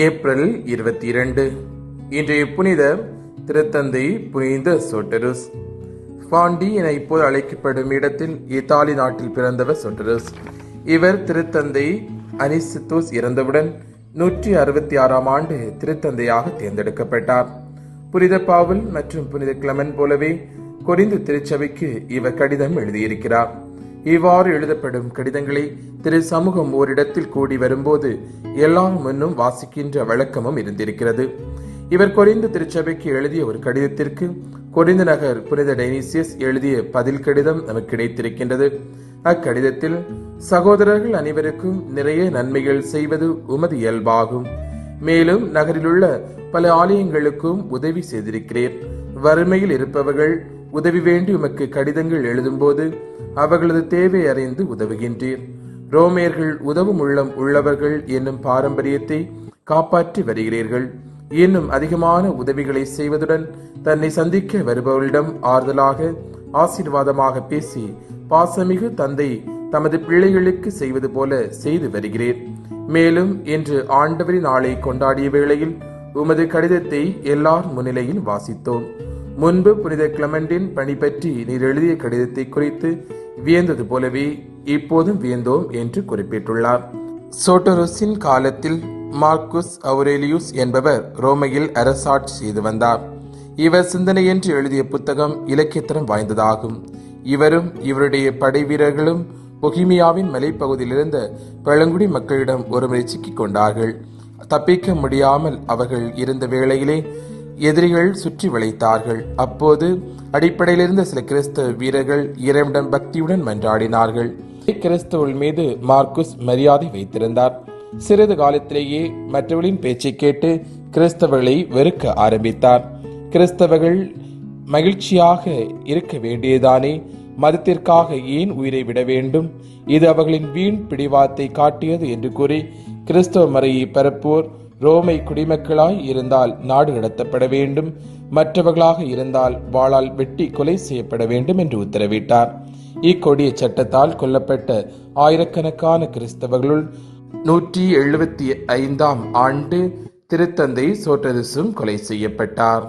April 22. இன்றைய புனிதர் திருத்தந்தை புனித சோட்டருஸ். பாண்டி என இப்போது அழைக்கப்படும் இடத்தில் இத்தாலி நாட்டில் பிறந்தவர் சோட்டருஸ். இவர் திருத்தந்தை அனிசித்தோஸ் இறந்தவுடன் 166ஆம் ஆண்டு திருத்தந்தையாக தேர்ந்தெடுக்கப்பட்டார். புனித பாவுல் மற்றும் புனித கிளமன் போலவே கொரிந்து திருச்சபைக்கு இவர் கடிதம் எழுதியிருக்கிறார். இவ்வாறு எழுதப்படும் கடிதங்களை திரு சமூகம் ஓரிடத்தில் கூடி வரும்போது எல்லாம் முன்னும் வாசிக்கின்ற வழக்கமும் இருந்திருக்கிறது. இவர் கொரிந்து திருச்சபைக்கு எழுதிய ஒரு கடிதத்திற்கு கொரிந்து நகர் புனித டைனீசியஸ் எழுதிய பதில் கடிதம் நமக்கு கிடைத்திருக்கின்றது. அக்கடிதத்தில், சகோதரர்கள் அனைவருக்கும் நிறைய நன்மைகள் செய்வது உமது இயல்பாகும். மேலும் நகரிலுள்ள பல ஆலயங்களுக்கும் உதவி செய்திருக்கிறேன். வறுமையில் இருப்பவர்கள் உதவி வேண்டி உமக்கு கடிதங்கள் எழுதும்போது அவர்களது தேவை அறிந்து உதவுகின்றீர். ரோமியர்கள் உதவும் உள்ளம் உள்ளவர்கள் என்னும் பாரம்பரியத்தை காப்பாற்றி வருகிறீர்கள். இன்னும் அதிகமான உதவிகளை செய்வதுடன் தன்னை சந்திக்க வருபவர்களிடம் ஆறுதலாக ஆசீர்வாதமாக பேசி பாசமிகு தந்தை தமது பிள்ளைகளுக்கு செய்வது போல செய்து வருகிறேன். மேலும் இன்று ஆண்டவரின் நாளை கொண்டாடிய வேளையில் உமது கடிதத்தை எல்லார் முன்னிலையில் வாசித்தோம். முன்பு புனித கிளமெண்டின் பணி பற்றி நீர் எழுதிய கடிதத்தை குறித்து வியந்தது போலவே இப்போதும் வியந்தோம் என்று குறிப்பிட்டுள்ளார். சோட்டருஸின் காலத்தில் மார்க்குஸ் அவுரேலியுஸ் என்பவர் ரோமையில் அரசாட்சி செய்து வந்தார். இவர் சிந்தனை என்று எழுதிய புத்தகம் இலக்கியத்தரம் வாய்ந்ததாகும். இவரும் இவருடைய படை வீரர்களும் பொகிமியாவின் மலைப்பகுதியில் இருந்த பழங்குடி மக்களிடம் ஒருமுறை சிக்கிக் கொண்டார்கள். தப்பிக்க முடியாமல் அவர்கள் இருந்த வேளையிலே எதிரிகள் சுற்றி வளைத்தார்கள். அப்போது அடிப்படையில் இருந்த சில கிறிஸ்தவ வீரர்கள் இறைவனிடம் பக்தியுடன் மன்றாடினார்கள். கிறிஸ்தவர்கள் மீது மார்க்குஸ் மரியாதை வைத்திருந்தார். சிறிது காலத்திலேயே மற்றவர்களின் பேச்சை கேட்டு கிறிஸ்தவர்களை வெறுக்க ஆரம்பித்தார். கிறிஸ்தவர்கள் மகிழ்ச்சியாக இருக்க வேண்டியதானே, மதத்திற்காக ஏன் உயிரை விட வேண்டும்? இது அவர்களின் வீண் பிடிவாத்தை காட்டியது என்று கூறி கிறிஸ்தவ மறையை பரப்புவோர் ரோமை குடிமக்களாய் இருந்தால் நாடு கடத்தப்பட வேண்டும், மற்றவர்களாக இருந்தால் வாளால் வெட்டி கொலை செய்யப்பட வேண்டும் என்று உத்தரவிட்டார். இக்கொடிய சட்டத்தால் கொல்லப்பட்ட ஆயிரக்கணக்கான கிறிஸ்தவர்களுள் 175ஆம் ஆண்டு திருத்தந்தை சோட்டருஸும் கொலை செய்யப்பட்டார்.